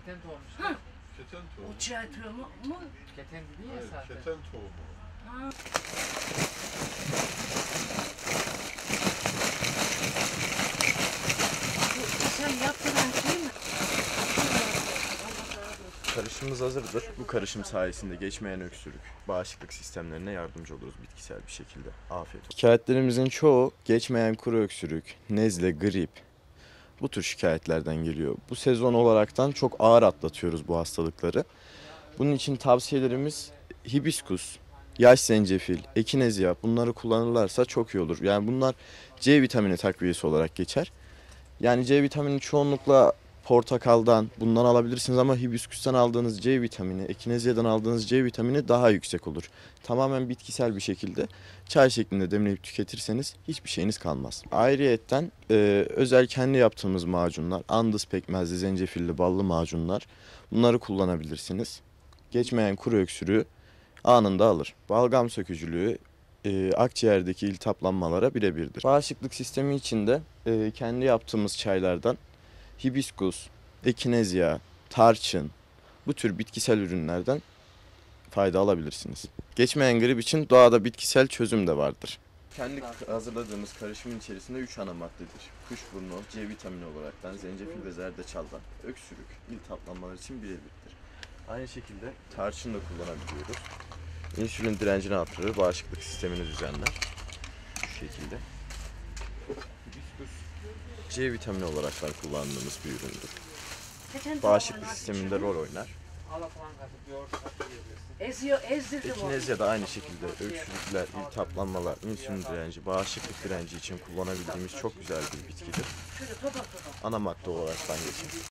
Keten tohumu. Hı. Keten tohumu. O çay tohumu mu? Keten dedi ya Hayır, zaten. keten tohumu. Ha. Sen yaptıran şey mi? Karışımımız hazırdır. Bu karışım sayesinde geçmeyen öksürük, bağışıklık sistemlerine yardımcı oluruz bitkisel bir şekilde. Afiyet olsun. Şikayetlerimizin çoğu geçmeyen kuru öksürük, nezle, grip bu tür şikayetlerden geliyor. Bu sezon olaraktan çok ağır atlatıyoruz bu hastalıkları. Bunun için tavsiyelerimiz hibiskus, yaş zencefil, ekinezya bunları kullanırlarsa çok iyi olur. Yani bunlar C vitamini takviyesi olarak geçer. Yani C vitamini çoğunlukla portakaldan bundan alabilirsiniz ama hibisküsten aldığınız C vitamini, ekinezyadan aldığınız C vitamini daha yüksek olur. Tamamen bitkisel bir şekilde çay şeklinde demleyip tüketirseniz hiçbir şeyiniz kalmaz. Ayrıyetten özel kendi yaptığımız macunlar, andız pekmezli, zencefilli, ballı macunlar bunları kullanabilirsiniz. Geçmeyen kuru öksürüğü anında alır. Balgam sökücülüğü akciğerdeki iltihaplanmalara birebirdir. Bağışıklık sistemi için de kendi yaptığımız çaylardan hibiskus, ekinezya, tarçın bu tür bitkisel ürünlerden fayda alabilirsiniz. Geçmeyen grip için doğada bitkisel çözüm de vardır. Kendi hazırladığımız karışımın içerisinde 3 ana maddedir. Kuşburnu, C vitamini olaraktan, zencefil ve zerdeçaldan öksürük, iltihaplanmalar için birebirdir. Aynı şekilde tarçın da kullanabiliyoruz. İnsülin direncini artırır, bağışıklık sistemini düzenler. Şu şekilde. Hibiskus C vitamini olaraktan kullandığımız bir üründür. Bağışıklık sisteminde rol oynar. Ala falan katıp yoğurt katıp Ezdirdim onu. Ekinezya da aynı şekilde öksürükler, iltihaplanmalar, insülin direnci, bağışıklık direnci için kullanabildiğimiz çok güzel bir bitkidir. Şöyle topak topak. Ana madde olaraktan geçer.